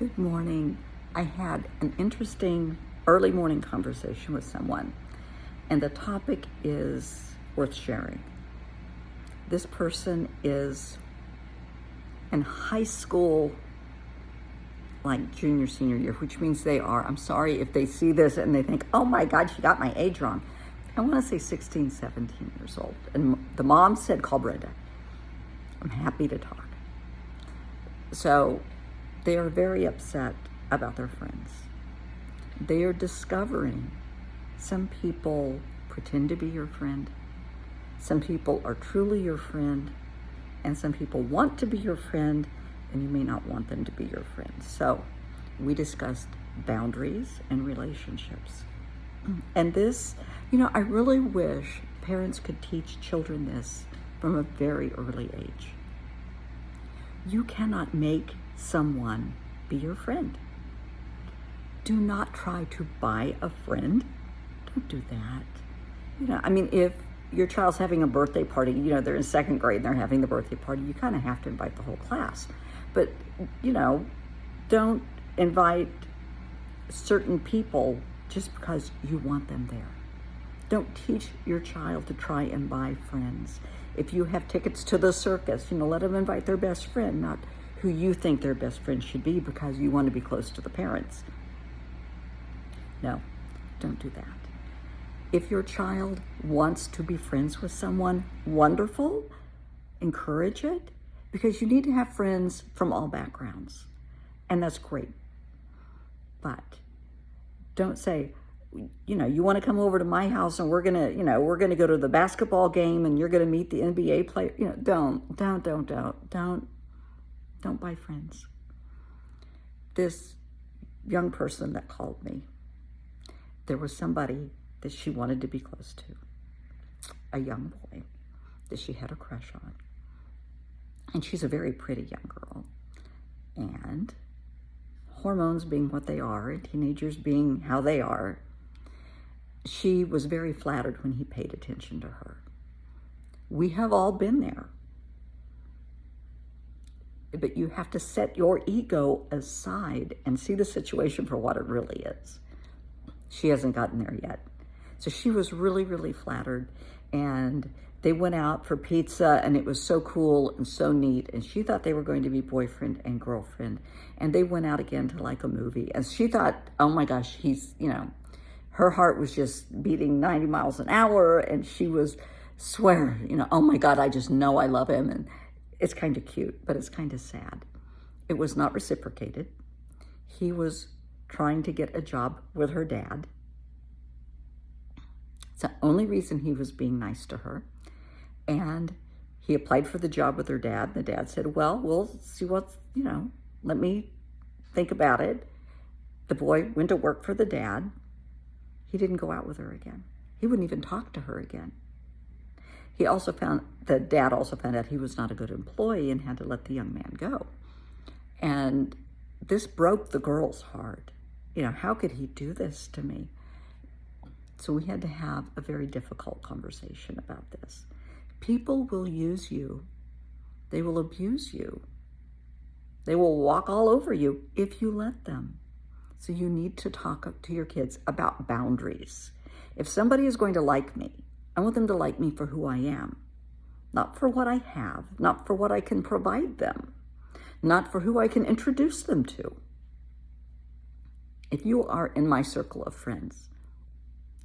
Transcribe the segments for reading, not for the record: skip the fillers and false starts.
Good morning. I had an interesting early morning conversation with someone, and the topic is worth sharing. This person is in high school, like junior, senior year, which means I'm sorry if they see this and they think, oh my God, she got my age wrong. I want to say 16, 17 years old. And the mom said, call Brenda. I'm happy to talk. So they are very upset about their friends. They are discovering some people pretend to be your friend, some people are truly your friend, and some people want to be your friend, and you may not want them to be your friend. So we discussed boundaries and relationships. And this, I really wish parents could teach children this from a very early age. You cannot make someone be your friend. Do not try to buy a friend. Don't do that. If your child's having a birthday party, they're in second grade and they're having the birthday party, you kind of have to invite the whole class. But, don't invite certain people just because you want them there. Don't teach your child to try and buy friends. If you have tickets to the circus, let them invite their best friend, not who you think their best friend should be because you want to be close to the parents. No, don't do that. If your child wants to be friends with someone, wonderful, encourage it, because you need to have friends from all backgrounds, and that's great. But don't say, you want to come over to my house and we're gonna go to the basketball game and you're gonna meet the NBA player. Don't buy friends. This young person that called me, there was somebody that she wanted to be close to, a young boy that she had a crush on. And she's a very pretty young girl. And hormones being what they are, and teenagers being how they are, she was very flattered when he paid attention to her. We have all been there. But you have to set your ego aside and see the situation for what it really is. She hasn't gotten there yet. So she was really, really flattered. And they went out for pizza and it was so cool and so neat. And she thought they were going to be boyfriend and girlfriend. And they went out again to like a movie. And she thought, oh my gosh, her heart was just beating 90 miles an hour. And she was swearing, oh my God, I just know I love him. And it's kind of cute, but it's kind of sad. It was not reciprocated. He was trying to get a job with her dad. It's the only reason he was being nice to her. And he applied for the job with her dad. The dad said, well, we'll see let me think about it. The boy went to work for the dad. He didn't go out with her again. He wouldn't even talk to her again. The dad also found out he was not a good employee and had to let the young man go. And this broke the girl's heart. How could he do this to me? So we had to have a very difficult conversation about this. People will use you. They will abuse you. They will walk all over you if you let them. So you need to talk to your kids about boundaries. If somebody is going to like me, I want them to like me for who I am, not for what I have, not for what I can provide them, not for who I can introduce them to. If you are in my circle of friends,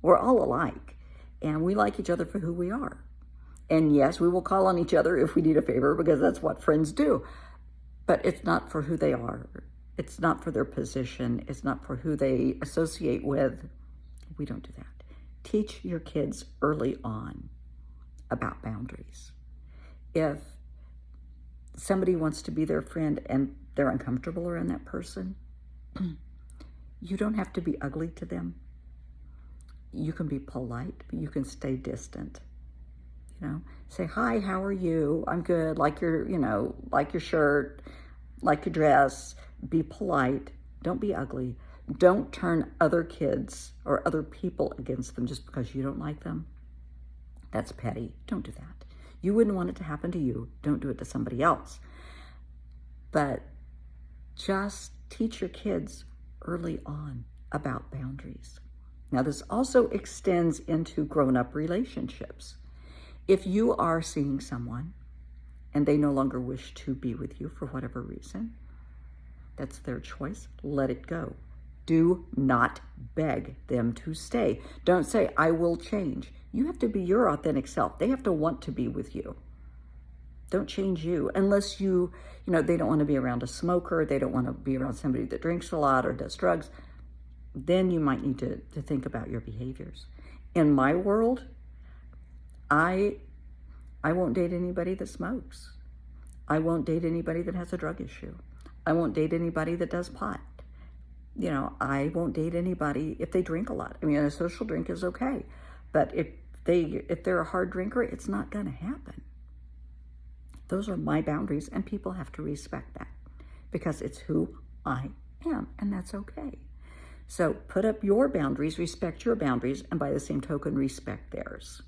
we're all alike, and we like each other for who we are. And yes, we will call on each other if we need a favor, because that's what friends do. But it's not for who they are. It's not for their position. It's not for who they associate with. We don't do that. Teach your kids early on about boundaries. If somebody wants to be their friend and they're uncomfortable around that person, you don't have to be ugly to them. You can be polite, but you can stay distant. Say, hi, how are you? I'm good. Like your shirt, like your dress. Be polite. Don't be ugly. Don't turn other kids or other people against them just because you don't like them. That's petty. Don't do that. You wouldn't want it to happen to you. Don't do it to somebody else. But just teach your kids early on about boundaries. Now, this also extends into grown-up relationships. If you are seeing someone and they no longer wish to be with you for whatever reason, that's their choice. Let it go. Do not beg them to stay. Don't say, I will change. You have to be your authentic self. They have to want to be with you. Don't change you unless they don't want to be around a smoker. They don't want to be around somebody that drinks a lot or does drugs. Then you might need to think about your behaviors. In my world, I won't date anybody that smokes. I won't date anybody that has a drug issue. I won't date anybody that does pot. I won't date anybody if they drink a lot. I mean, a social drink is okay, but if they're a hard drinker, it's not going to happen. Those are my boundaries, and people have to respect that because it's who I am, and that's okay. So put up your boundaries, respect your boundaries, and by the same token, respect theirs.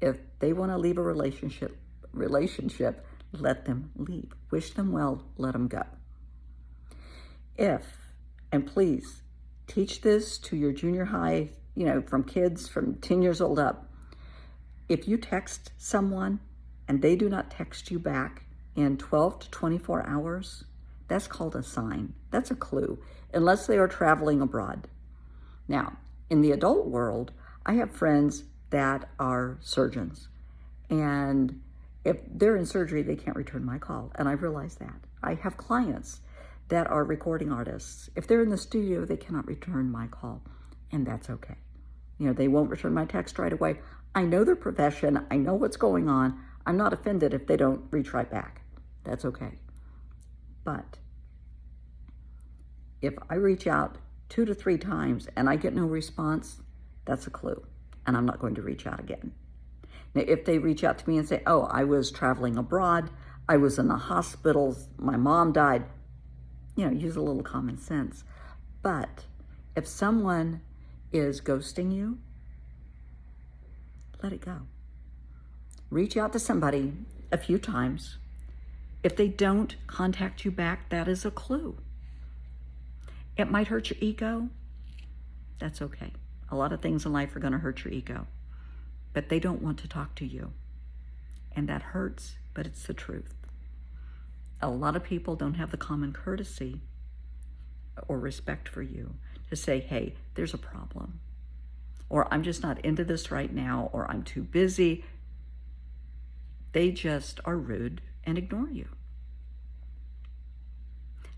If they want to leave a relationship, let them leave. Wish them well, let them go. And please teach this to your junior high, from kids from 10 years old up. If you text someone and they do not text you back in 12 to 24 hours, that's called a sign. That's a clue, unless they are traveling abroad. Now, in the adult world, I have friends that are surgeons, and if they're in surgery, they can't return my call, and I realize that. I have clients that are recording artists. If they're in the studio, they cannot return my call, and that's okay. They won't return my text right away. I know their profession. I know what's going on. I'm not offended if they don't reach right back. That's okay. But if I reach out 2 to 3 times and I get no response, that's a clue, and I'm not going to reach out again. Now, if they reach out to me and say, oh, I was traveling abroad, I was in the hospital, my mom died, use a little common sense. But if someone is ghosting you, let it go. Reach out to somebody a few times. If they don't contact you back, that is a clue. It might hurt your ego. That's okay. A lot of things in life are going to hurt your ego, but they don't want to talk to you. And that hurts, but it's the truth. A lot of people don't have the common courtesy or respect for you to say, hey, there's a problem, or I'm just not into this right now, or I'm too busy. They just are rude and ignore you.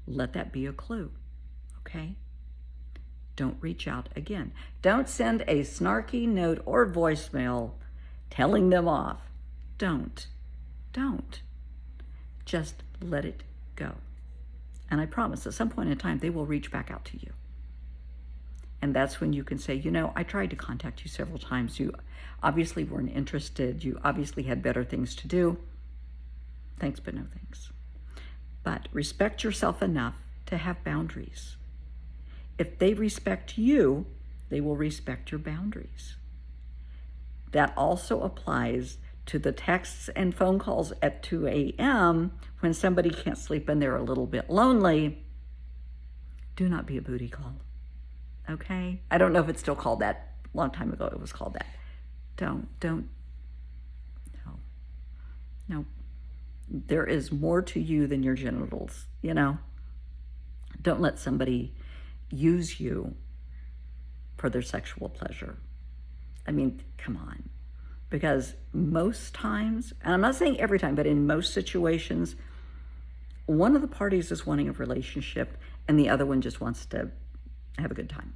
Let that be a clue, okay? Don't reach out again. Don't send a snarky note or voicemail telling them off. Don't. Just let it go. And I promise at some point in time, they will reach back out to you. And that's when you can say, I tried to contact you several times. You obviously weren't interested. You obviously had better things to do. Thanks, but no thanks. But respect yourself enough to have boundaries. If they respect you, they will respect your boundaries. That also applies to the texts and phone calls at 2 a.m. when somebody can't sleep and they're a little bit lonely. Do not be a booty call, okay? I don't know if it's still called that. A long time ago it was called that. No. There is more to you than your genitals, Don't let somebody use you for their sexual pleasure. I mean, come on. Because most times, and I'm not saying every time, but in most situations, one of the parties is wanting a relationship and the other one just wants to have a good time.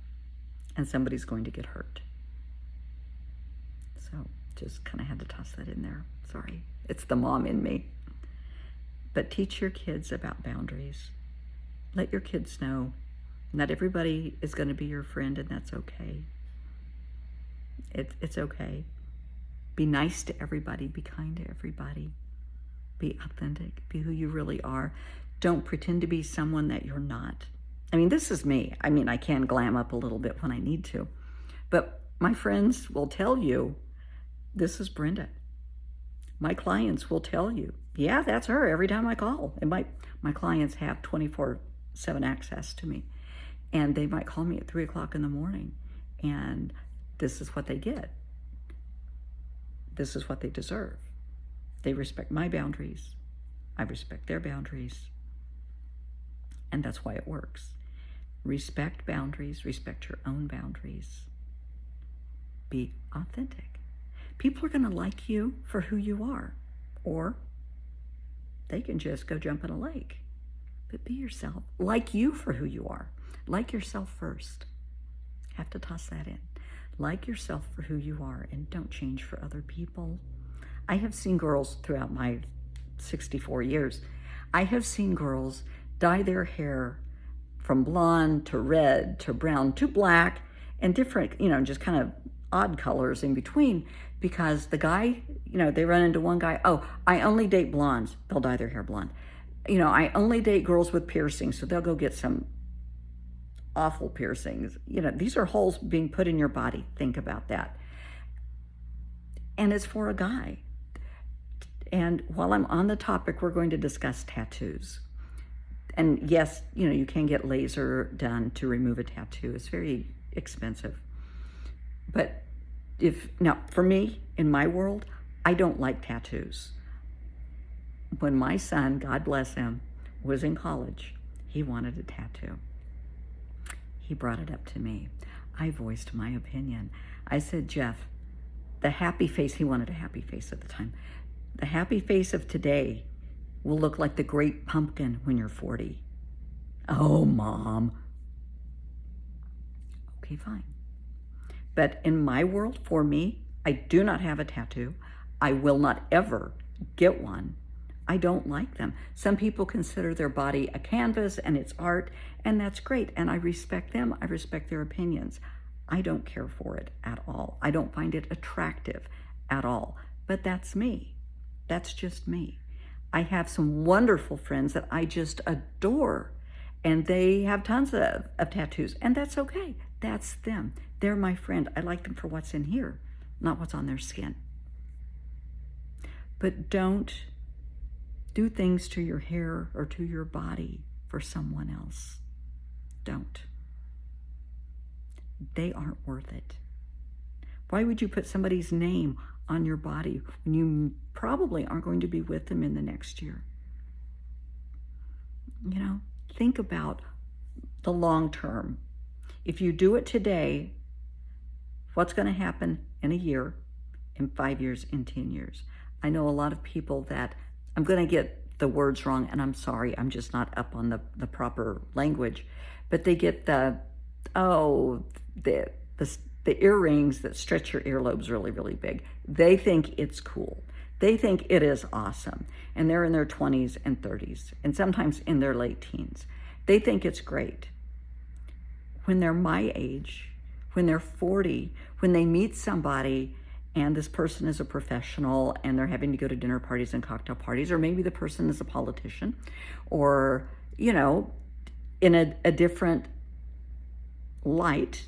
And somebody's going to get hurt. So just kind of had to toss that in there. Sorry. It's the mom in me. But teach your kids about boundaries. Let your kids know not everybody is going to be your friend, and that's okay. It's okay. Be nice to everybody. Be kind to everybody. Be authentic. Be who you really are. Don't pretend to be someone that you're not. I mean, this is me. I mean, I can glam up a little bit when I need to. But my friends will tell you, this is Brenda. My clients will tell you, yeah, that's her every time I call. And my clients have 24 7 access to me. And they might call me at 3 o'clock in the morning, and this is what they get. This is what they deserve. They respect my boundaries. I respect their boundaries. And that's why it works. Respect boundaries, respect your own boundaries. Be authentic. People are going to like you for who you are, or they can just go jump in a lake. But be yourself. Like you for who you are. Like yourself first. Have to toss that in. Like yourself for who you are, and don't change for other people. I have seen girls throughout my 64 years, I have seen girls dye their hair from blonde to red to brown to black and different, just kind of odd colors in between, because the guy, they run into one guy, oh, I only date blondes. They'll dye their hair blonde. I only date girls with piercings, so they'll go get some awful piercings. These are holes being put in your body. Think about that. And it's for a guy. And while I'm on the topic, we're going to discuss tattoos. And yes, you can get laser done to remove a tattoo. It's very expensive. But now for me, in my world, I don't like tattoos. When my son, God bless him, was in college, he wanted a tattoo. He brought it up to me. I voiced my opinion. I said, Jeff, the happy face, he wanted a happy face at the time. The happy face of today will look like the great pumpkin when you're 40. Oh, Mom. Okay, fine. But in my world, for me, I do not have a tattoo. I will not ever get one. I don't like them. Some people consider their body a canvas and it's art, and that's great. And I respect them. I respect their opinions. I don't care for it at all. I don't find it attractive at all. But that's me. That's just me. I have some wonderful friends that I just adore, and they have tons of tattoos, and that's okay. That's them. They're my friend. I like them for what's in here, not what's on their skin. But don't do things to your hair or to your body for someone else. Don't. They aren't worth it. Why would you put somebody's name on your body when you probably aren't going to be with them in the next year? Think about the long term. If you do it today, what's going to happen in a year, in 5 years, in 10 years? I know a lot of people that, I'm going to get the words wrong, and I'm sorry, I'm just not up on the proper language, but they get the earrings that stretch your earlobes really, really big. They think it's cool. They think it is awesome. And they're in their 20s and 30s, and sometimes in their late teens. They think it's great. When they're my age, when they're 40, when they meet somebody and this person is a professional and they're having to go to dinner parties and cocktail parties, or maybe the person is a politician, or, in a different light,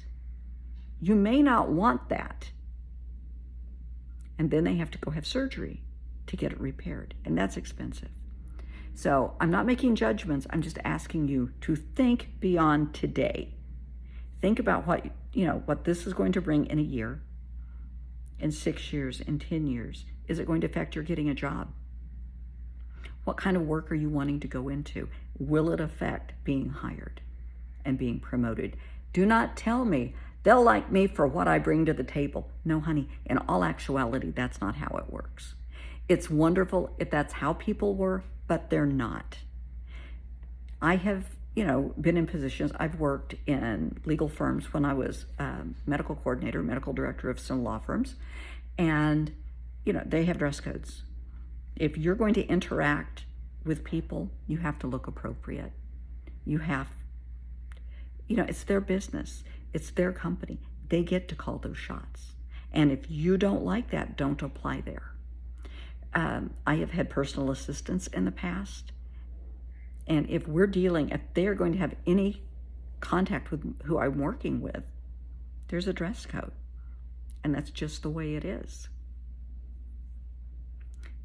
you may not want that. And then they have to go have surgery to get it repaired, and that's expensive. So I'm not making judgments. I'm just asking you to think beyond today. Think about what this is going to bring in a year, in 6 years, in 10 years. Is it going to affect your getting a job? What kind of work are you wanting to go into? Will it affect being hired and being promoted? Do not tell me they'll like me for what I bring to the table. No, honey, in all actuality, that's not how it works. It's wonderful if that's how people were, but they're not. I have, been in positions. I've worked in legal firms when I was medical coordinator, medical director of some law firms, and, they have dress codes. If you're going to interact with people, you have to look appropriate. You have, it's their business. It's their company. They get to call those shots. And if you don't like that, don't apply there. I have had personal assistants in the past. And if they're going to have any contact with who I'm working with, there's a dress code. And that's just the way it is.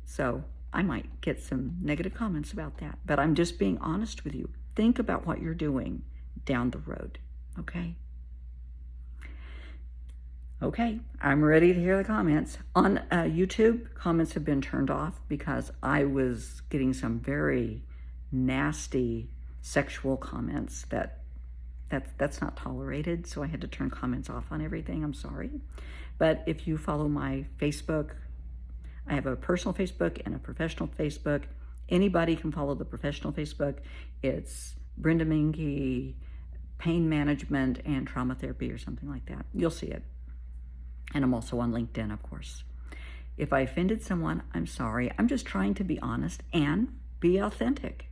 So I might get some negative comments about that, but I'm just being honest with you. think about what you're doing down the road, okay? Okay, I'm ready to hear the comments. On YouTube, comments have been turned off because I was getting some very nasty sexual comments that's not tolerated, so I had to turn comments off on everything. I'm sorry. But if you follow my Facebook, I have a personal Facebook and a professional Facebook. Anybody can follow the professional Facebook. It's Brenda Minke, Pain Management and Trauma Therapy or something like that. You'll see it. And I'm also on LinkedIn, of course. If I offended someone, I'm sorry. I'm just trying to be honest and be authentic.